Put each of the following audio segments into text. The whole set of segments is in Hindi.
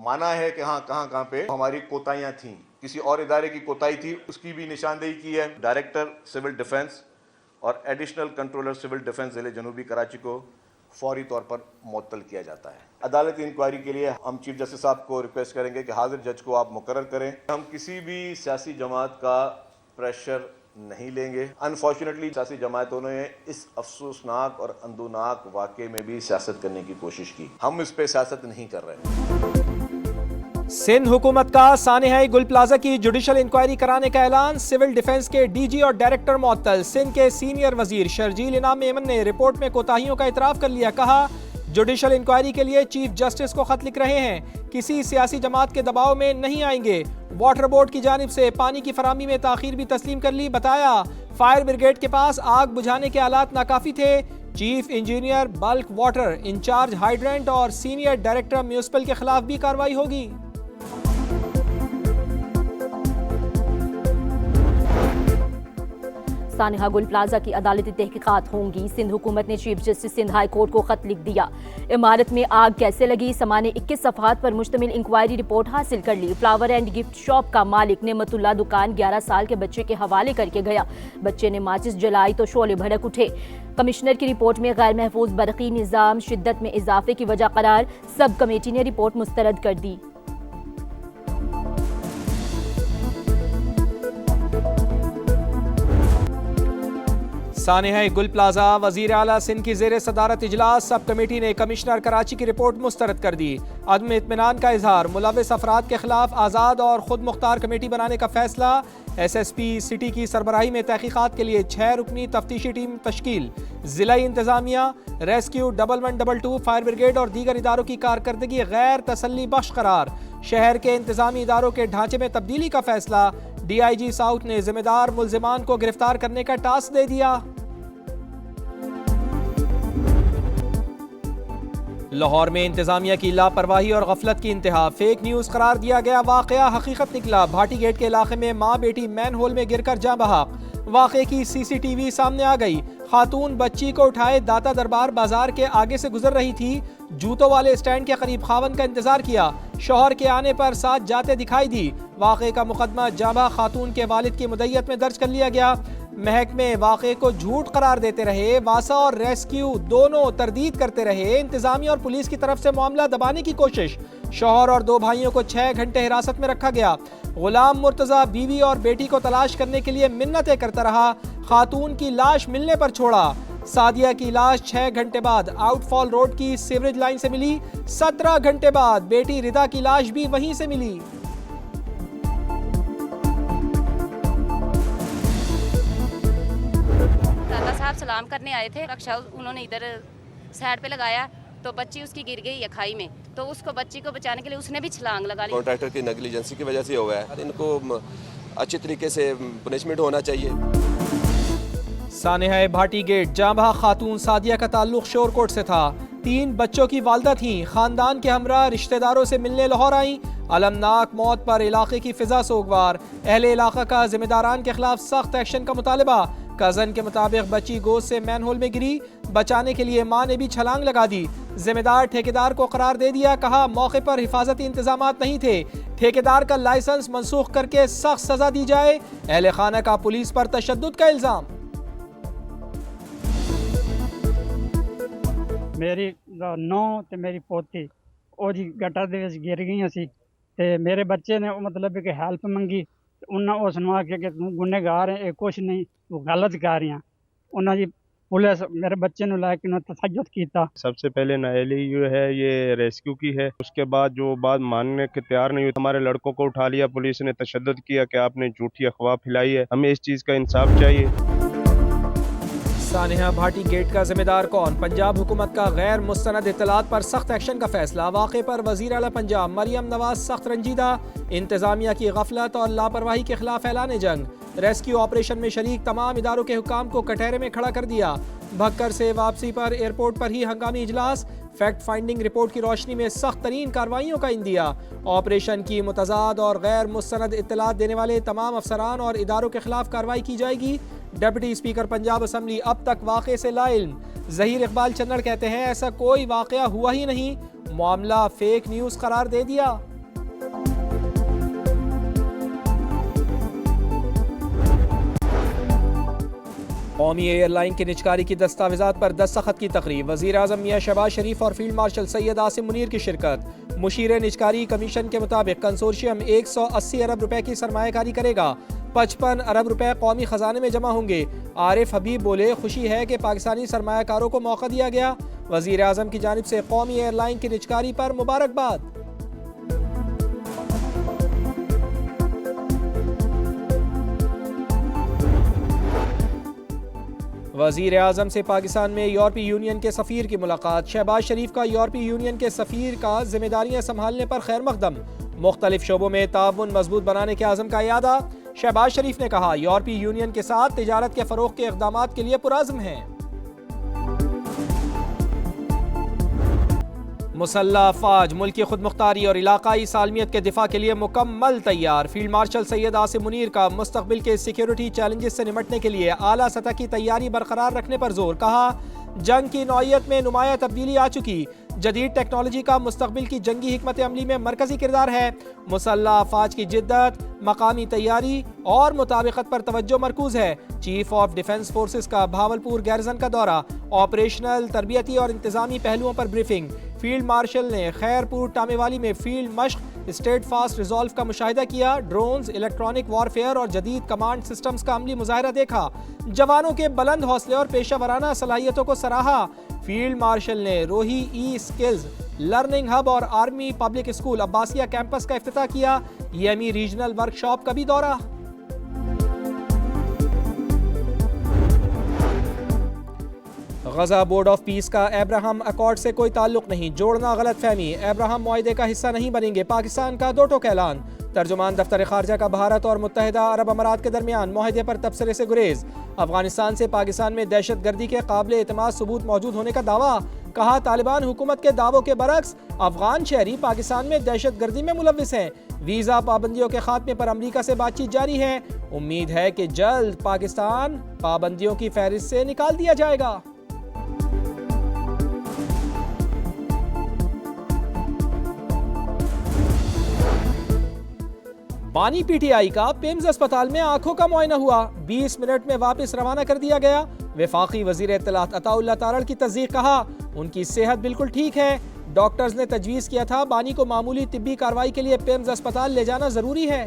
माना है कि हाँ कहाँ कहाँ पे हमारी कोताहियाँ थीं, किसी और इदारे की कोताही थी, उसकी भी निशानदेही की है। डायरेक्टर सिविल डिफेंस और एडिशनल कंट्रोलर सिविल डिफेंस जिले जनूबी कराची को फौरी तौर पर मुअत्तल किया जाता है। अदालती इंक्वायरी के लिए हम चीफ जस्टिस साहब को रिक्वेस्ट करेंगे कि हाजिर जज को आप मुकर्रर करें। हम किसी भी सियासी जमात का प्रेशर नहीं लेंगे। अनफॉर्चुनेटली सियासी जमातों ने इस अफसोसनाक और अंदुनाक वाक़े में भी सियासत करने की कोशिश की। हम इस पे सियासत नहीं कर रहे। सिंध हुकूमत का सानेहाई गुल प्लाजा की जुडिशल इंक्वायरी कराने का ऐलान। सिविल डिफेंस के डीजी और डायरेक्टर मुअत्तल। सिंध के सीनियर वजीर शर्जील इनाम मेमन ने रिपोर्ट में कोताहियों का इतराफ कर लिया। कहा जुडिशल इंक्वायरी के लिए चीफ जस्टिस को खत लिख रहे हैं, किसी सियासी जमात के दबाव में नहीं आएंगे। वाटर बोर्ड की जानिब से पानी की फराहमी में ताखीर भी तस्लीम कर ली। बताया फायर ब्रिगेड के पास आग बुझाने के आलात नाकाफी थे। Chief engineer bulk water incharge hydrant और सीनियर डायरेक्टर म्यूनिसिपल के खिलाफ भी कार्रवाई होगी। सानेहा गुल प्लाजा की अदालती तहकीकात होंगी। सिंध हुकूमत ने chief justice Sindh high court को खत लिख दिया। इमारत में आग कैसे लगी, समाने 21 सफ़हात पर मुश्तमिल इंक्वायरी रिपोर्ट हासिल कर ली। फ्लावर एंड गिफ्ट शॉप का मालिक नेमतुल्ला दुकान 11 साल के बच्चे के हवाले करके गया। बच्चे ने माचिस जलाई तो शोले भड़क उठे। कमिश्नर की रिपोर्ट में गैर महफूज बरक़ी निज़ाम शिद्दत में इजाफे की वजह करार। सब कमेटी ने रिपोर्ट मुस्तरद कर दी। सानेहाई गुल प्लाजा वजीर आला सिंध की ज़ेर सदारत इजलास। सब कमेटी ने कमिश्नर कराची की रिपोर्ट मुस्तरद कर दी। अदम इत्मीनान का इजहार। मुलव्विस अफराद के खिलाफ आज़ाद और खुद मुख्तार कमेटी बनाने का फैसला। SSP सिटी की सरबराही में तहकीकात के लिए 6 रुकनी तफ्तीशी टीम तश्कील। जिला इंतजामिया, रेस्क्यू 1112 फायर ब्रिगेड और दीगर इदारों की कारकर्दगी गैर तसल्ली बख्श करार। शहर के इंतजामी इदारों के ढांचे में तब्दीली का फैसला। DIG साउथ ने जिम्मेदार मुल्जिमान को गिरफ्तार करने का टास्क दे दिया। लाहौर में इंतजामिया की लापरवाही और गफलत की इंतहा। फेक न्यूज करार दिया गया वाकया हकीकत निकला। भाटी गेट के इलाके में माँ बेटी मैन होल में गिरकर जाँ बहक। वाकये की CCTV सामने आ गई। खातून बच्ची को उठाए दाता दरबार बाजार के आगे से गुजर रही थी। जूतों वाले स्टैंड के करीब खावन का इंतजार किया। शौहर के आने पर साथ जाते दिखाई दी। वाकये का मुकदमा जाँबा खातून के वालिद की मुद्दत में दर्ज कर लिया गया। महकमे वाक़े को झूठ करार देते रहे। वासा और रेस्क्यू दोनों तरदीद करते रहे। इंतजामिया और पुलिस की तरफ से मामला दबाने की कोशिश। शौहर और 2 भाइयों को 6 घंटे हिरासत में रखा गया। गुलाम मुर्तजा बीवी और बेटी को तलाश करने के लिए मिन्नतें करता रहा। खातून की लाश मिलने पर छोड़ा। सादिया की लाश 6 घंटे बाद आउटफॉल रोड की सीवरेज लाइन से मिली। 17 घंटे बाद बेटी रिदा की लाश भी वहीं से मिली। साहब सलाम करने आए थे, रक्षा उन्होंने इधर साइड पे लगाया तो बच्ची उसकी गिर गई है खाई में, तो उसको बच्ची को बचाने के लिए उसने भी छलांग लगा ली। कॉन्ट्रैक्टर की नेग्लिजेंसी की वजह से हुआ है। इनको अच्छे तरीके से पनिशमेंट होना चाहिए। सानेहाई भाटी गेट जाँबा खातून सादिया का ताल्लुक शोरकोट से था। 3 बच्चों की वालदा थी। खानदान के हमरा रिश्तेदारों से मिलने लाहौर आई। अलमनाक मौत पर इलाके की फिजा सोगवार। अहले इलाका का जिम्मेदारान के खिलाफ सख्त एक्शन का मुतालबा। कजन के मुताबिक बच्ची गोद से मैन होल में गिरी। बचाने के लिए मां ने भी छलांग लगा दी। जिम्मेदार ठेकेदार को करार दे दिया। कहा मौके पर हिफाजती इंतजामात नहीं थे। ठेकेदार का लाइसेंस मनसूख करके सख्त सजा दी जाए। अहले खाना का पुलिस पर तशद्दुद का इल्जाम। मेरी नौ ते मेरी पोती ਉਹ ਜੀ ਗਟਰ ਦੇ ਵਿੱਚ ਗਿਰ ਗਈਆਂ ਸੀ ਤੇ ਮੇਰੇ ਬੱਚੇ ਨੇ मतलब कि हेल्प मंगी। ਉਹਨਾਂ ਉਸ ਨੂੰ ਆਖਿਆ ਕਿ ਤੂੰ ਗੁਨੇਗਾਰ ਹੈ, ਇਹ ਕੁਛ नहीं तू गलत कर रहा। ਉਹਨਾਂ जी पुलिस मेरे बच्चे ने लाके ना तशद्दुद किया। सबसे पहले नाअहली जो है ये रेस्क्यू की है। उसके बाद जो बात मानने के तैयार नहीं हुई, हमारे लड़कों को उठा लिया। पुलिस ने तशद्दुद किया कि आपने झूठी अफवाह फैलाई है। हमें इस चीज़ का इंसाफ चाहिए। सानेहा भाटी गेट का जिम्मेदार कौन? पंजाब हुकूमत का गैर मुस्तनद इत्तलात पर सख्त एक्शन का फैसला। वाक़े पर वज़ीर आला पंजाब मरियम नवाज सख्त रंजीदा। इंतजामिया की गफलत और लापरवाही के खिलाफ ऐलान जंग। रेस्क्यू ऑपरेशन में शरीक तमाम इदारों के हुक्काम को कटहरे में खड़ा कर दिया। भक्कर से वापसी पर एयरपोर्ट पर ही हंगामी इजलास। फैक्ट फाइंडिंग रिपोर्ट की रोशनी में सख्त तरीन कार्रवाइयों का इंदिया। ऑपरेशन की मुतजाद और गैर मुस्तनद इत्तलात देने वाले तमाम अफसरान और इदारों के खिलाफ कार्रवाई की जाएगी। डिप्टी स्पीकर पंजाब असम्बली अब तक वाक़े से लाइल्म। ज़हीर इकबाल चन्नड़ कहते हैं ऐसा कोई वाक़या हुआ ही नहीं, मामला फेक न्यूज़ करार दे दिया। कौमी एयरलाइन की निजकारी की दस्तावेजात पर दस्तखत की तकरीब। वज़ीर आज़म मियां शहबाज शरीफ और फील्ड मार्शल सैयद आसिम मुनीर की शिरकत। मुशीर निजकारी कमीशन के मुताबिक कंसोर्शियम 180 अरब रुपए की सरमायाकारी करेगा। 55 अरब रुपए कौमी खजाने में जमा होंगे। आरिफ हबीब बोले, खुशी है कि पाकिस्तानी सरमायाकारों को मौका दिया गया। वज़ीर आज़म की जानिब से कौमी एयरलाइन की निजकारी पर मुबारकबाद। वज़ीर आज़म से पाकिस्तान में यूरोपीय यूनियन के सफ़ीर की मुलाकात। शहबाज शरीफ का यूरोपीय यूनियन के सफ़ीर का जिम्मेदारियां संभालने पर खैर मकदम। मुख्तलिफ शोबों में ताउन मजबूत बनाने के आज़म का यादा। शहबाज शरीफ ने कहा, यूरोपीय यूनियन के साथ तिजारत के फ़रोग़ के इक़दामात के लिए पुरअज़्म हैं। मुसल्लह अफ़वाज मुल्क की खुद मुख्तारी और इलाकाई सालमियत के दिफा के लिए मुकम्मल तैयार। फील्ड मार्शल सैयद आसिम मुनीर का मुस्तक़बिल के सिक्योरिटी चैलेंजेस से निपटने के लिए आला सतह की तैयारी बरकरार रखने पर जोर। कहा, जंग की नौइयत में नुमाया तब्दीली आ चुकी। जदीद टेक्नोलॉजी का मुस्तक़बिल की जंगी हिकमत अमली में मरकजी किरदार है। मुसल्लह अफ़वाज की जिद्दत, मकामी तैयारी और मुताबिकत पर तवज्जो मरकूज है। चीफ ऑफ डिफेंस फोर्सेस का भावलपुर गैरजन का दौरा। ऑपरेशनल, तरबियती और इंतजामी पहलुओं पर ब्रीफिंग। फील्ड मार्शल ने खैरपुर टामेवाली में फील्ड मश्क, स्टेट फास्ट रिजॉल्व का मुशाहिदा किया। ड्रोन्स, इलेक्ट्रॉनिक वॉरफेयर और जदीद कमांड सिस्टम्स का अमली मुजाहिरा देखा। जवानों के बुलंद हौसले और पेशा वराना सलाहियतों को सराहा। फील्ड मार्शल ने रोही ई स्किल्स लर्निंग हब और army public school Abbasiya campus का इफ्तिताह किया। EME रीजनल वर्कशॉप का भी दौरा। गजा बोर्ड ऑफ पीस का अब्राहम अकॉर्ड से कोई ताल्लुक नहीं, जोड़ना गलत फहमी। अब्राहम मुआहिदे का हिस्सा नहीं बनेंगे। पाकिस्तान का दो टोक ऐलान। तर्जुमान दफ्तर खारजा का भारत और मुत्तहिदा अरब अमारात के दरमियान मुआहिदे पर तबसरे से गुरेज। अफगानिस्तान से पाकिस्तान में दहशत गर्दी के काबिल एतमाद सबूत मौजूद होने का दावा। कहा, तालिबान हुकूमत के दावों के बरक्स अफगान शहरी पाकिस्तान में दहशत गर्दी में मुलव्विस हैं। वीज़ा पाबंदियों के खात्मे पर अमरीका से बातचीत जारी है। उम्मीद है कि जल्द पाकिस्तान पाबंदियों की फहरिस्त से निकाल दिया जाएगा। बानी PTI का पिम्स अस्पताल में आंखों का मुआयना हुआ। 20 मिनट में वापस रवाना कर दिया गया। वफाकी वजीर इत्तलात अताउल्लाह तारड़ की तस्दीक। कहा, उनकी सेहत बिल्कुल ठीक है। डॉक्टर्स ने तजवीज़ किया था बानी को मामूली तिब्बी कार्रवाई के लिए पिम्स अस्पताल ले जाना जरूरी है।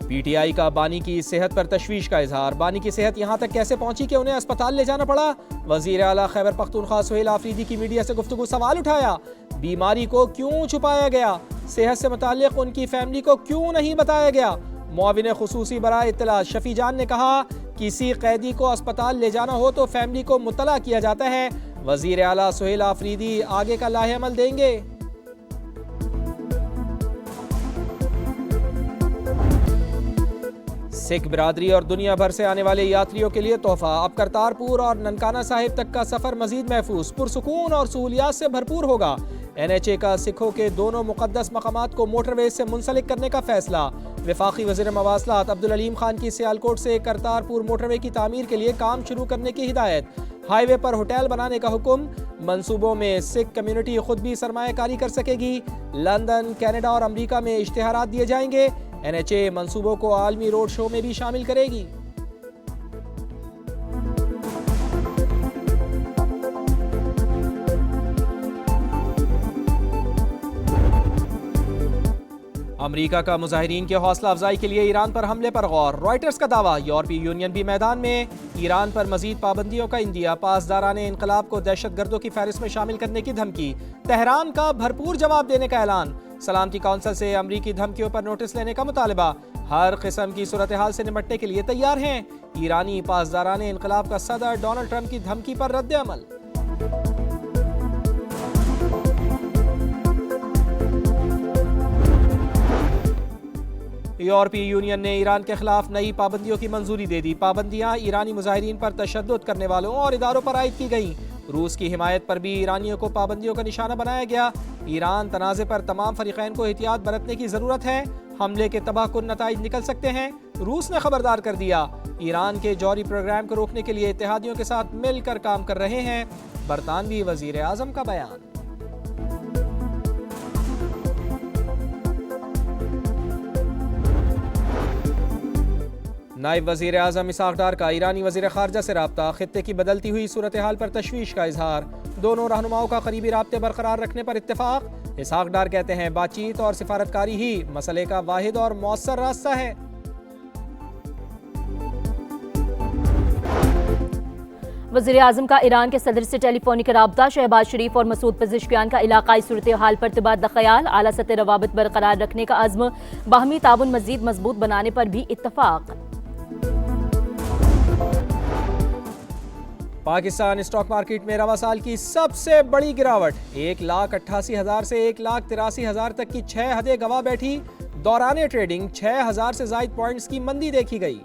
PTI का बानी की सेहत पर तशवीश का इजहार। बानी की सेहत यहाँ तक कैसे पहुंची कि उन्हें अस्पताल ले जाना पड़ा। वजीर आला खैबर पख्तूनख्वा सुहेल आफरीदी की मीडिया से गुफ्तगू सवाल उठाया। बीमारी को क्यों छुपाया गया? सेहत से मुताल्लिक उनकी फैमिली को क्यों नहीं बताया गया? मुआविन खुसूसी बराए इत्तला शफी जान ने कहा, किसी कैदी को अस्पताल ले जाना हो तो फैमिली को मुतला किया जाता है। वजीर आला सुहेल आफरीदी आगे का लाहे अमल देंगे। सिख बिरादरी और दुनिया भर से आने वाले यात्रियों के लिए तोहफा। अब करतारपुर और ननकाना साहिब तक का सफर मजीद महफूज, पुरसुकून और सहूलियात से भरपूर होगा। NHA का सिखों के दोनों मुकद्दस मकामात को मोटरवे से मुंसलिक करने का फैसला। वफाकी वज़ीर मवासलात अब्दुल अलीम खान की सियालकोट से करतारपुर मोटरवे की तामीर के लिए काम शुरू करने की हिदायत। हाईवे पर होटल बनाने का हुक्म। मंसूबों में सिख कम्युनिटी खुद भी सरमायाकारी कर सकेगी। लंदन, कनाडा और अमरीका में इश्तिहारात दिए जाएंगे। NHA मंसूबों को आलमी रोड शो में भी शामिल करेगी। अमरीका का मुजाहिरीन के हौसला अफजाई के लिए ईरान पर हमले पर गौर। रॉयटर्स का दावा, यूरोपीय यूनियन भी मैदान में। ईरान पर मजीद पाबंदियों का इंदिया। पासदाराने इनकलाब को दहशत गर्दों की फहरिस्त में शामिल करने की धमकी। तेहरान का भरपूर जवाब देने का ऐलान। सलामती काउंसिल से अमरीकी धमकियों पर नोटिस लेने का मुतालबा। हर किस्म की सूरत हाल से निपटने के लिए तैयार हैं। ईरानी पासदाराने इनकलाब का सदर डोनाल्ड ट्रंप की धमकी पर रद्द अमल। यूरोपीय यूनियन ने ईरान के खिलाफ नई पाबंदियों की मंजूरी दे दी। पाबंदियां ईरानी मुजाहिरीन पर तशद्दुद करने वालों और इदारों पर आयद की गईं। रूस की हिमायत पर भी ईरानियों को पाबंदियों का निशाना बनाया गया। ईरान तनाज़े पर तमाम फरीक़ैन को एहतियात बरतने की ज़रूरत है। हमले के तबाहकुन नताइज निकल सकते हैं। रूस ने खबरदार कर दिया। ईरान के जौहरी प्रोग्राम को रोकने के लिए इत्तेहादियों के साथ मिलकर काम कर रहे हैं। बरतानवी वज़ीर आज़म का बयान। नायब वज़ीर आज़म इसहाक डार का ईरानी वज़ीर ख़ारजा से रब्ता, खित्ते की बदलती हुई सूरत हाल पर तशवीश का इजहार, दोनों रहनुमाओं का करीबी राब्ते बरकरार रखने पर इत्तेफाक। इसहाक डार कहते हैं बातचीत और सिफारतकारी ही मसले का वाहिद और मौसर रास्ता है। वज़ीर आज़म का ईरान के सदर से टेलीफोनिक राब्ता, शहबाज शरीफ और मसूद पेज़ेश्कियान का इलाकाई सूरत हाल पर तबादला ख्याल, आला सतह रवाबित बरकरार रखने का अज़्म, बाहमी ताउन मज़ीद मजबूत बनाने पर भी इत्तफाक। पाकिस्तान स्टॉक मार्केट में रवा साल की सबसे बड़ी गिरावट, 1,88,000 से 1,83,000 तक की 6 हदें गवा बैठी। दौरान ट्रेडिंग 6,000 से ज़ायद पॉइंट्स की मंदी देखी गई।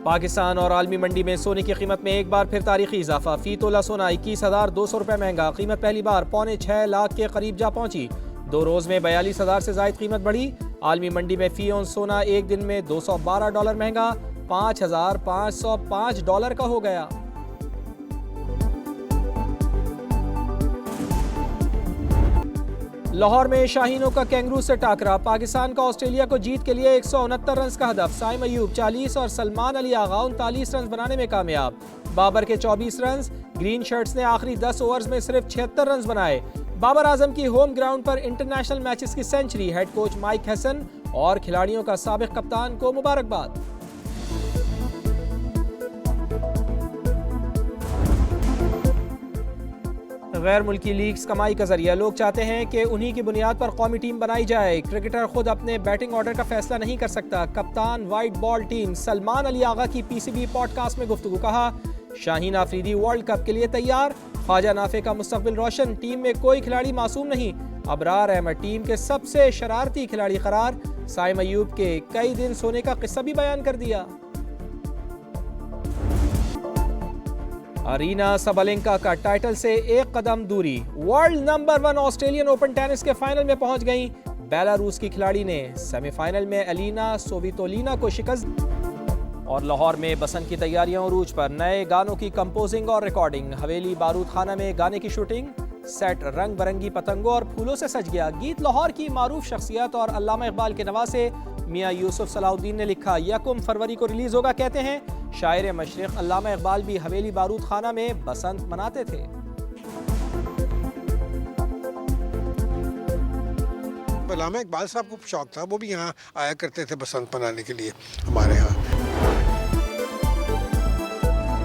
पाकिस्तान और आलमी मंडी में सोने की कीमत में एक बार फिर तारीखी इजाफा, फी तोला सोना 21,200 रुपये महंगा, कीमत पहली बार 6.25 लाख के करीब जा पहुंची। 2 रोज में 42,000 से ज़ायद कीमत बढ़ी। आलमी मंडी में फी औंस सोना एक दिन में $212 महंगा, $5,505 का हो गया। लाहौर में शाहीनों का कैंगरू से टाकरा, पाकिस्तान का ऑस्ट्रेलिया को जीत के लिए 169 रन का हदफ। साइम अयूब 40 और सलमान अली आगा 39 रन बनाने में कामयाब। बाबर के 24 रन, ग्रीन शर्ट्स ने आखिरी 10 ओवर्स में सिर्फ 76 रन बनाए। बाबर आजम की होम ग्राउंड पर इंटरनेशनल मैचेस की century, head coach Mike Hesson और खिलाड़ियों का साबिक कप्तान को मुबारकबाद। गैर मुल्की लीग्स कमाई का जरिया, लोग चाहते हैं कि उन्हीं की बुनियाद पर कौमी टीम बनाई जाए। क्रिकेटर खुद अपने बैटिंग ऑर्डर का फैसला नहीं कर सकता। कप्तान white ball team Salman Ali Agha की PCB पॉडकास्ट में गुफ्तगू, कहा शाहीन आफरीदी वर्ल्ड कप के लिए तैयार। ख्वाजा नाफे का मुस्तकबिल रोशन, टीम में कोई खिलाड़ी मासूम नहीं। अबरार अहमद टीम के सबसे शरारती खिलाड़ी करार। साइम अयूब के कई दिन सोने का किस्सा भी बयान कर दिया। अरीना सबलेंका का टाइटल से एक कदम दूरी, world number 1 Australian open tennis के फाइनल में पहुंच गईं। बेलारूस की खिलाड़ी ने सेमीफाइनल में एलिना सोवितोलिना को शिकस्त। और लाहौर में बसंत की तैयारियां उरूज पर, नए गानों की कंपोजिंग और रिकॉर्डिंग। हवेली बारूद खाना में गाने की शूटिंग, सेट रंग बिरंगी पतंगों और फूलों से सज गया। गीत लाहौर की मारूफ शख्सियत और अल्लामा इकबाल के नवासे मियाँ यूसुफ सलाउद्दीन ने लिखा। 1 फरवरी को रिलीज होगा। कहते हैं शायर मशरिक अल्लामा इकबाल भी हवेली बारूद खाना में बसंत मनाते थे। अल्लामा इकबाल साहब को शौक था, वो भी यहाँ आया करते थे बसंत मनाने के लिए हमारे यहाँ।